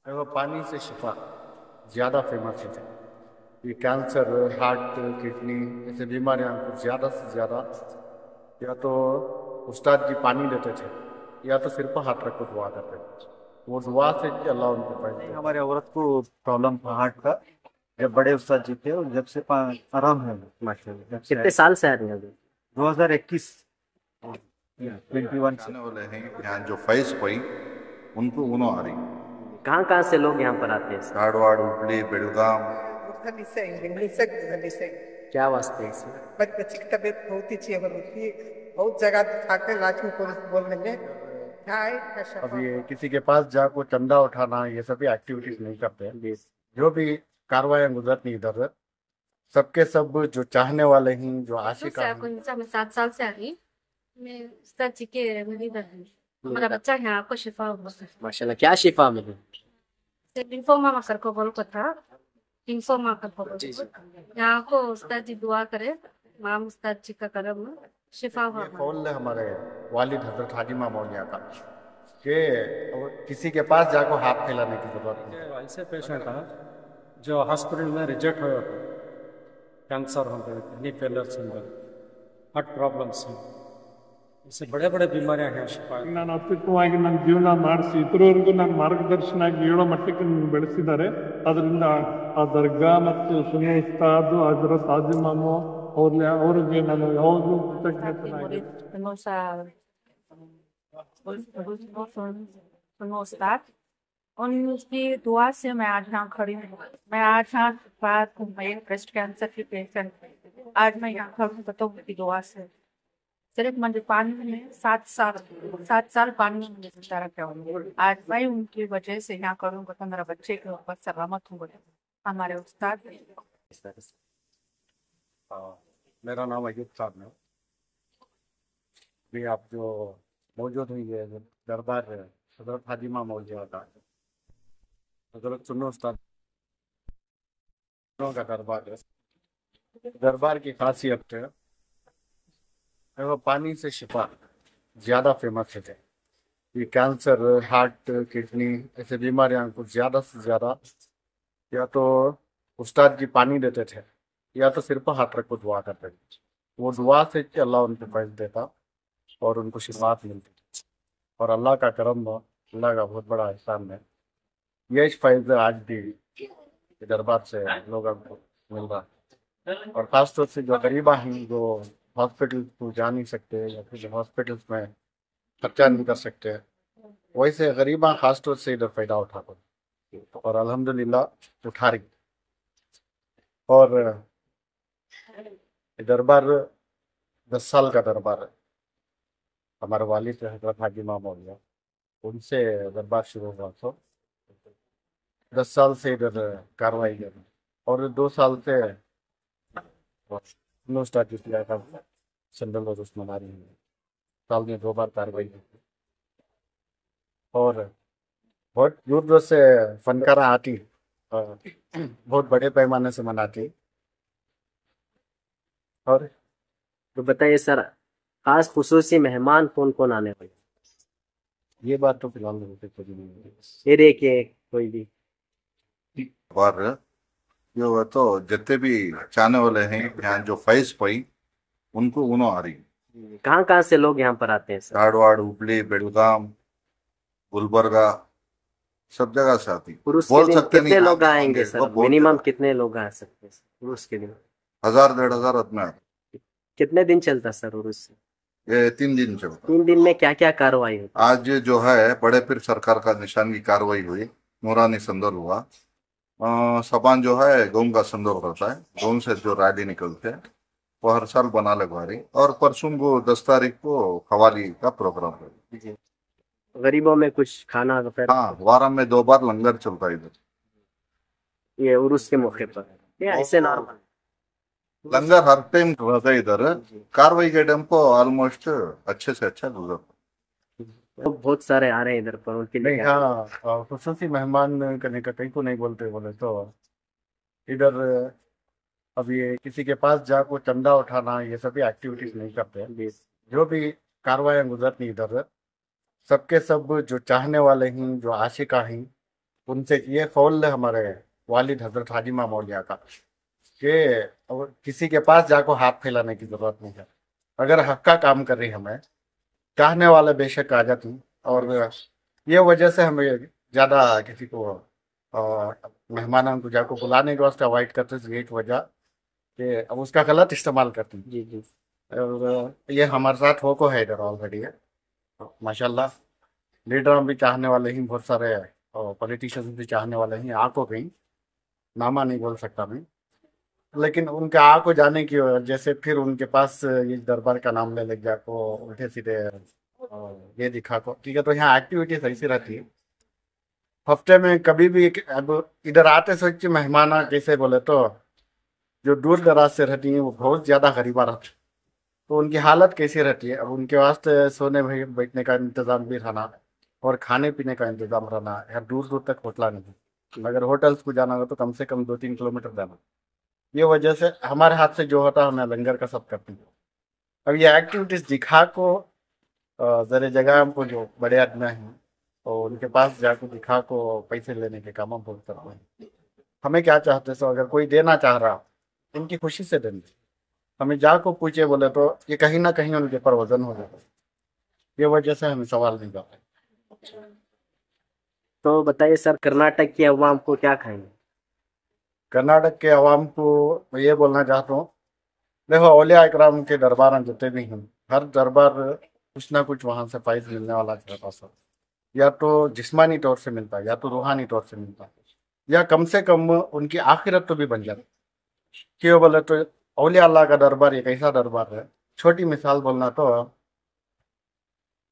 वो पानी से शिफा ज़्यादा फेमस है। ये कैंसर, हार्ट, किडनी ऐसे बीमारियां को ज़्यादा से ज़्यादा या तो उस्ताद जी पानी देते थे या तो सिर पर हाथ रख कर दुआ करते थे। वो दुआ से कि अल्लाह उनको फैज नहीं, देता। हमारे औरत को प्रॉब्लम था हार्ट का। जब बड़े उस्ताद जी थे और जब से आराम है माशाल्लाह, जब से कितने साल से आ रही हैं अभी? 2021 21 से। आने वाले हैं यहाँ जो फैज पई उनको उन्हों आ रही कहाँ कहाँ से लोग यहाँ पर आते हैं सर? धारवाड़ हुबली बेलगाम। क्या वास्ते है इसमें? बच्ची की तबीयत बहुत ही अच्छी हो रही थी। बहुत जगह दिखाकर लाजमी पुलिस बोलने में क्या है क्या अब शफा ये किसी के पास जाकर चंदा उठाना ये सभी एक्टिविटीज नहीं करते हैं। जी। जो भी कार्रवाइयाँ गुजरती इधर उधर, सबके सब जो चाहने वाले हैं, जो तो आशिका से हैं। आपको मैं 7 साल से आ रही। मैं उस्ताद जी के मरीज हूँ। हमारा बच्चा है, आपको शिफा हो। माशाल्लाह, क्या शिफा मिली? लिम्फोमा मकर को बोल को था। लिम्फोमा मकर को जी जी। यहाँ को उस्ताद जी दुआ करे। माम उस्ताद जी का करम शिफा हुआ। ये कौल है हमारे वालिद हजरत हाजिमा मौलिया का कि किसी के पास जाकर हाथ फैलाने की जरूरत नहीं। ऐसे पेशेंट हैं जो हॉस्पिटल में रिजेक्ट हुए होते हैं। कैंसर होंगे, किडनी फेलियर्स होंगे, हार्ट प्रॉब्लम्स हैं, इससे बड़े बड़े बीमारियां हैं शिफा। ನಾನು ಅತ್ಯುತ್ತಮವಾಗಿ ನನ್ನ ಜೀವನ ಮಾಡಿಸಿ ಇತರರಿಗೂ ನಾನು ಮಾರ್ಗದರ್ಶನ ಆಗಿ ಹೇಳೋ ಮಟ್ಟಕ್ಕೆ ನನ್ನ ಬೆಳೆಸಿದ್ದಾರೆ. ಅದರಿಂದ ಆ ದರ್ಗಾ ಮತ್ತು ಸುನಿ ಉಸ್ತಾದ್ ಹಜರತ್ ಹಾಜಿಮಾಮು ಅವ್ರಿಗೆ ನಾನು ಯಾವಾಗಲೂ ಕೃತಜ್ಞತನಾಗಿದ್ದೀನಿ. उस्ताद उनकी दुआ से मैं आज यहाँ खड़ी हूँ। मैं आज यहाँ बात मैं ब्रेस्ट कैंसर की पेशेंट। आज मैं यहाँ खड़ी हूँ तो उनकी दुआ से। सिर्फ मुझे पानी में 7 साल पानी में मुझे जिंदा रखा हुआ। आज मैं उनकी वजह से यहाँ करूँगा तो मेरा बच्चे के ऊपर सलामत हूँ। हमारे उस्ताद मेरा नाम अयूब साहब है। भी आप जो मौजूद हुई है दरबार हजरत हाजिमा मौलिया का, हजरत सुन्नो उस्ताद का दरबार है। दरबार की खासियत है वो पानी से शिफा ज़्यादा फेमस है। ये कैंसर, हार्ट, किडनी ऐसे बीमारियां को ज़्यादा से ज़्यादा या तो उस्ताद जी पानी देते थे या तो सिर पर हाथ रख कर दुआ करते थे। वो दुआ से कि अल्लाह उनको फैज देता और उनको शिफात मिलती थी। और अल्लाह का करम है, अल्लाह का बहुत बड़ा एहसान है। यही फैज आज भी दरबार से लोगों को मिल रहा है। और ख़ासतौर से जो गरीबा हैं, जो हॉस्पिटल को जा नहीं सकते या फिर हॉस्पिटल्स में खर्चा नहीं कर सकते, वैसे गरीबा खास तौर से इधर फ़ायदा उठाते और अल्हम्दुलिल्लाह उठा रही। और दरबार 10 साल का दरबार है। हमारे वालिद हजरत हाजिमा मौलिया, उनसे दरबार शुरू हुआ तो 10 साल से इधर कार्रवाई कर रहे हैं। और 2 साल से नो स्टार्ट किया था संदल और उस्मान आ रही है। साल में 2 बार कार्रवाई होती है और बहुत दूर दूर से फनकारा आती और बहुत बड़े पैमाने से मनाती। और तो बताइए सर, खास खुसूसी मेहमान कौन कौन आने वाले? ये बात तो फिलहाल मुझे कुछ नहीं है। एरिया के कोई भी? और जो है तो जितने भी चाहने वाले हैं यहाँ जो फैज पई उनको उन्हों आ रही कहाँ कहाँ से लोग यहाँ पर आते हैं सर? धारवाड़ हुबली बेलगाम गुलबर्गा सब जगह से आती। उर्स के बोल दिन सकते कितने नहीं लोग आते आएंगे होंगे, सर? वो बोलते मिनिमम हैं। कितने लोग आ सकते हैं सर उर्स के दिन? 1000 1500 आदमी आते। कितने दिन चलता है सर उर्स? ये 3 दिन चलता। 3 दिन में क्या क्या कार्रवाई होती है? आज जो है बड़े पीर सरकार का निशान की कार्रवाई हुई, नूरानी संदूर हुआ। सबान जो है गौम का संदूर करता है, गौम से जो रैली निकलते हैं वो हर साल बना लगवारी। और परसों को 10 तारीख को खवाली का प्रोग्राम है। जी। गरीबों में कुछ खाना वगैरह? हाँ, वारा में 2 बार लंगर चलता है इधर। ये उर्स के मौके पर या ऐसे नॉर्मल? लंगर हर टाइम रहता है इधर। कार्रवाई के टाइम को ऑलमोस्ट अच्छे से अच्छा गुजरता। तो बहुत सारे आ रहे हैं इधर पर, उनके लिए नहीं, क्या? हाँ, खुसूसी मेहमान करने का कहीं को नहीं बोलते बोले तो इधर अब ये किसी के पास जाकर चंदा उठाना ये सभी एक्टिविटीज नहीं करते हैं। जो भी कार्रवाइयाँ गुजरती इधर, सबके सब जो चाहने वाले हैं, जो आशिका हैं, उनसे ये कौल हमारे वालिद हजरत हाजी इमाम मौलिया का कि और किसी के पास जाको हाथ फैलाने की जरूरत नहीं है। अगर हक का काम कर रही हमें चाहने वाले बेशक आ जाती, और ये वजह से हमें ज्यादा किसी को मेहमानों को जाको बुलाने के वास्ते अवॉइड करते थे, यही वजह कि अब उसका गलत इस्तेमाल करते हैं। जी जी और ये हमारे साथ हो को है इधर ऑलरेडी है माशाल्लाह। लीडर भी चाहने वाले ही बहुत सारे और पॉलिटिशियंस भी चाहने वाले ही आको कहीं नामा नहीं बोल सकता मैं, लेकिन उनके आको जाने की वजह से फिर उनके पास ये दरबार का नाम ले लग जाको उल्टे सीधे ये दिखा को ठीक है। तो यहाँ एक्टिविटीज ऐसी रहती है हफ्ते में कभी भी अब इधर आते सोचिए मेहमान कैसे बोले तो जो दूर दराज से रहती हैं वो बहुत ज्यादा गरीबा रहती है, तो उनकी हालत कैसी रहती है। अब उनके वास्ते सोने बैठने का इंतजाम भी रहना और खाने पीने का इंतजाम रहना, यार दूर दूर तक होटला नहीं, अगर होटल्स को जाना हो तो कम से कम 2-3 किलोमीटर जाना। ये वजह से हमारे हाथ से जो होता है हमें लंगर का सब करते हैं। अब ये एक्टिविटीज दिखा को जरे जगह हमको जो बड़े आदमी हैं और उनके पास जाकर दिखा को पैसे लेने के काम हम बहुत करते हैं। हमें क्या चाहते सो अगर कोई देना चाह रहा इनकी खुशी से देंगे, हमें जाको पूछे बोले तो ये कहीं ना कहीं उनके ऊपर वजन हो जाता है। ये वजह से हमें सवाल नहीं जाता। तो बताइए सर, कर्नाटक की अवाम को क्या खाएंगे? कर्नाटक के अवाम को मैं ये बोलना चाहता हूँ, देखो औलिया इकराम के दरबार जितने भी हैं हर दरबार कुछ ना कुछ वहां से फायद मिलने वाला रहता सर, या तो जिस्मानी तौर से मिलता है या तो रूहानी तौर से मिलता है, या कम से कम उनकी आखिरत तो भी बन जाती। क्यों बोले तो औलिया अल्लाह का दरबार एक ऐसा दरबार है, छोटी मिसाल बोलना तो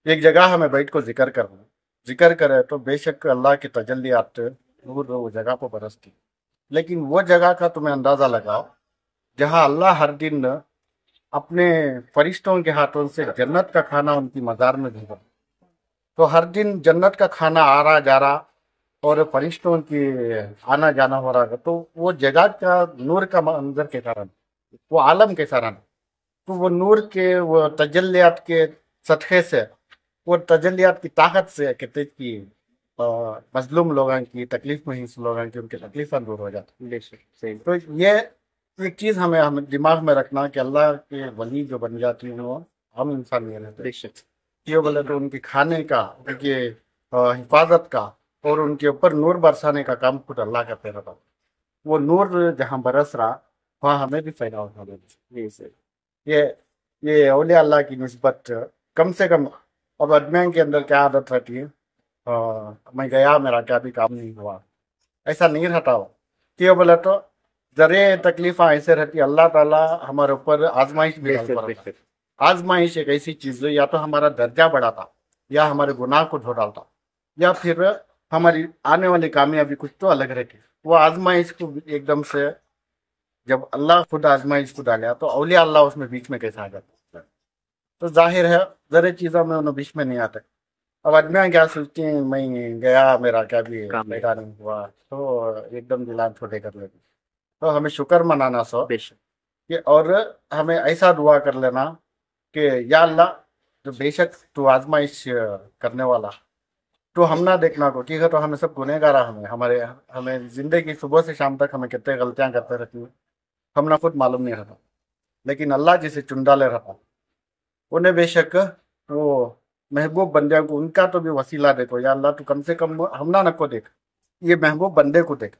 एक जगह हमें बैठ को जिक्र करे तो बेशक अल्लाह की तजल्लियात नूर वो जगह पर बरसती, लेकिन वो जगह का तुम्हें अंदाजा लगाओ जहां अल्लाह हर दिन अपने फरिश्तों के हाथों से जन्नत का खाना उनकी मजार में भेजा, तो हर दिन जन्नत का खाना आ रहा जा रहा और फरिश्तों की आना जाना हो रहा है, तो वो जगह का नूर का मंजर के कारण वो आलम के कारण, तो वो नूर के वो तजल्लियात के सदक़े से वो तजल्लियात की ताकत से कहते कि मजलूम लोगों की तकलीफ में ही लोगों की उनकी तकलीफें दूर हो जाती। तो ये एक चीज हमें दिमाग में रखना कि अल्लाह के वली जो बन जाती है वो हम इंसान नहीं रहते। क्यों बोले तो उनके खाने का, उनके हिफाजत का और उनके ऊपर नूर बरसाने का काम खुद अल्लाह करते रहता। वो नूर जहाँ बरस रहा वहाँ हमें भी फायदा होता है। ये औलिया अल्लाह की निस्बत कम से कम। अब आदमियों के अंदर क्या आदत रहती है, मैं गया मेरा क्या भी काम नहीं हुआ, ऐसा नहीं रहता हो। क्यों बोले तो जरे तकलीफ ऐसे रहती, अल्लाह ताला हमारे ऊपर आजमाइश भी डालता रहता है। आजमाइश एक ऐसी चीज है, या तो हमारा दर्जा बढ़ाता या हमारे गुनाह को धो डालता, या फिर हमारी आने वाली कामयाबी कुछ तो अलग रहती। वो आजमाइश को एकदम से जब अल्लाह खुद आजमाइश को डाले तो औलिया अल्लाह उसमें बीच में कैसे आ जाता, तो जाहिर है जरे चीजों में उन्हें बीच में नहीं आते। अब आदमियाँ क्या सोचती हैं, मैं गया मेरा क्या भी बेटा नहीं हुआ, तो एकदम दिलान छोटे कर लेते। तो हमें शुक्र मनाना सो कि, और हमें ऐसा दुआ कर लेना कि या अल्लाह तो बेशक तू आजमाइश करने वाला तो हम ना देखना को, ठीक है। तो हमें सब गुनहगार हमें जिंदगी सुबह से शाम तक हमें कितने गलतियां करते रहती है, हम ना खुद मालूम नहीं रहता, लेकिन अल्लाह जिसे चुन डाले रहता उन्हें बेशक वो महबूब बंदे को उनका तो भी वसीला देखो। या अल्लाह तू कम से कम हमना न को देख, ये महबूब बंदे को देख,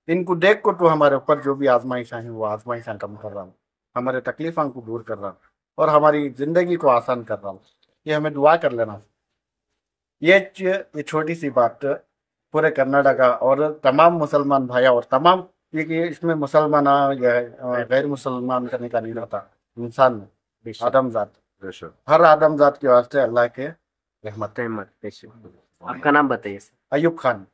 इनको देख को तू हमारे ऊपर जो भी आजमाइशा है वो आजमाइशा कम कर रहा हूँ, हमारे तकलीफों को दूर कर रहा हूँ और हमारी जिंदगी को आसान कर रहा हूँ। ये हमें दुआ कर लेना। ये छोटी सी बात पूरे कर्नाटक और तमाम मुसलमान भाई और तमाम ये इसमें मुसलमान या गैर मुसलमान करने का नहीं रहता, इंसान आदमजात हर आदमजात के वास्ते अल्लाह के रहमत। आपका नाम बताइए सर। अयूब खान।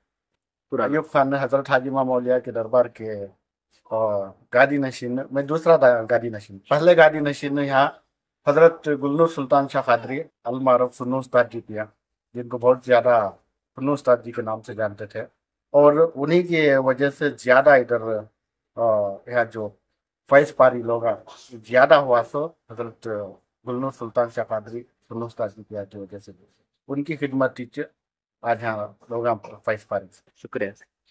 अयूब खान ने हजरत हाजी इमाम मौलिया के दरबार के गादी नशीन में दूसरा गादी नशीन, पहले गादी नशीन यहाँ हजरत गुलनूर सुल्तान शाह कादरी अलमारूफ सुन्नू उस्ताद जी किया, जिनको बहुत ज्यादा सुन्नू उस्ताद जी के नाम से जानते थे, और उन्हीं की वजह से ज्यादा इधर यहाँ जो फैज पारी लोग ज्यादा हुआ। सो हजरत गुलनूर सुल्तान शाह कादरी सुन्नू उस्ताद जी की वजह से उनकी खिदमत आज यहाँ प्रोग्राम 5 पारी शुक्रिया।